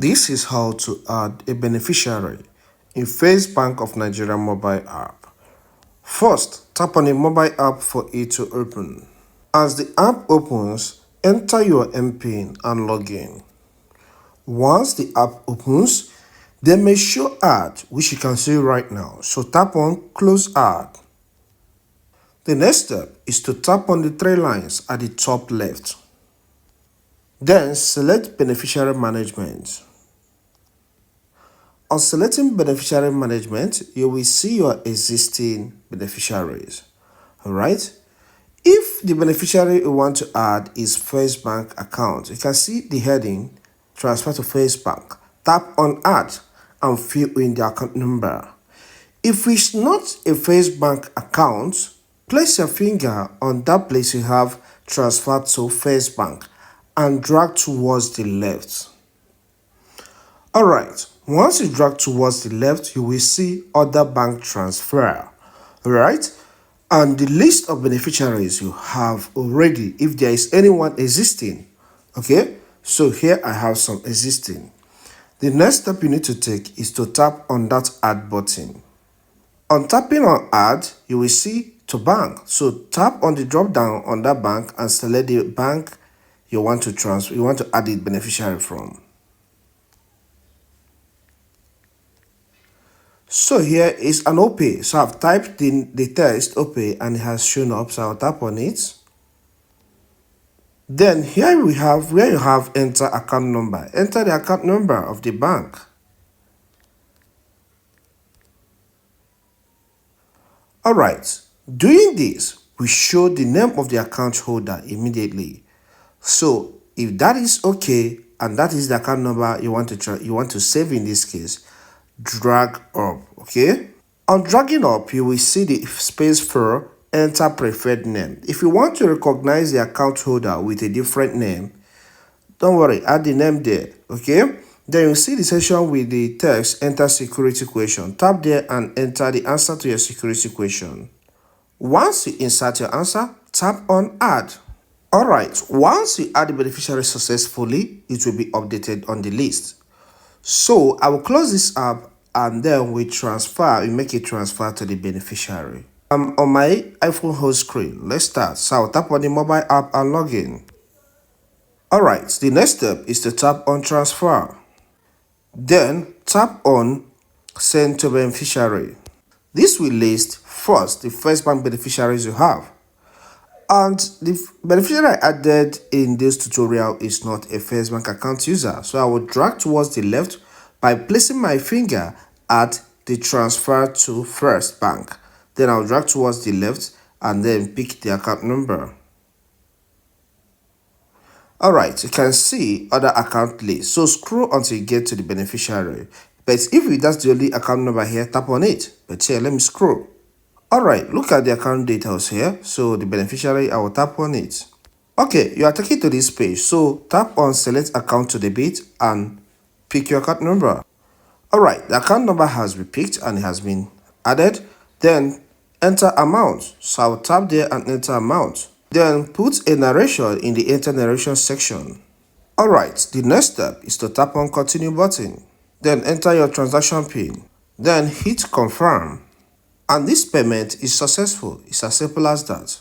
This is how to add a beneficiary in First Bank of Nigeria mobile app. First, tap on the mobile app for it to open. As the app opens, enter your MPIN and log in. Once the app opens, they may show ad, which you can see right now. So tap on close ad. The next step is to tap on the three lines at the top left. Then select beneficiary management. On selecting beneficiary management, you will see your existing beneficiaries. Alright? If the beneficiary you want to add is First Bank account, you can see the heading Transfer to First Bank. Tap on Add and fill in the account number. If it's not a First Bank account, place your finger on that place you have transferred to First Bank and drag towards the left. Alright, once you drag towards the left, you will see Other Bank Transfer. Alright, and the list of beneficiaries you have already, if there is anyone existing. Okay, so here I have some existing. The next step you need to take is to tap on that Add button. On tapping on Add, you will see to bank. So tap on the drop down on that bank and select the bank you want to transfer, you want to add the beneficiary from. So here is an OP. So I've typed in the text OP and it has shown up. So I'll tap on it. Then here we have where you have enter account number. Enter the account number of the bank. Alright, doing this will show the name of the account holder immediately. So if that is okay and that is the account number you want to save in this case, drag up. Okay, on dragging up you will see the space for enter preferred name. If you want to recognize the account holder with a different name, don't worry, add the name there. Okay, then you see the section with the text enter security question. Tap there and enter the answer to your security question. Once you insert your answer, tap on add. Alright, once you add the beneficiary successfully, it will be updated on the list. So I will close this app and then we make a transfer to the beneficiary. I'm on my iPhone home screen. Let's start. So I'll tap on the mobile app and log in. Alright, the next step is to tap on transfer. Then tap on send to beneficiary. This will list first the First Bank beneficiaries you have. And the beneficiary I added in this tutorial is not a First Bank account user. So I will drag towards the left by placing my finger at the transfer to First Bank. Then I'll drag towards the left and then pick the account number. Alright, you can see other account list. So scroll until you get to the beneficiary. But if that's the only account number here, tap on it. But here, let me scroll. Alright, look at the account details here. So the beneficiary, I will tap on it. Okay, you are taken to this page. So tap on select account to debit and pick your account number. Alright, the account number has been picked and it has been added. Then enter amount. So I will tap there and enter amount. Then put a narration in the enter narration section. Alright, the next step is to tap on continue button. Then enter your transaction PIN. Then hit confirm. And this payment is successful. It's as simple as that.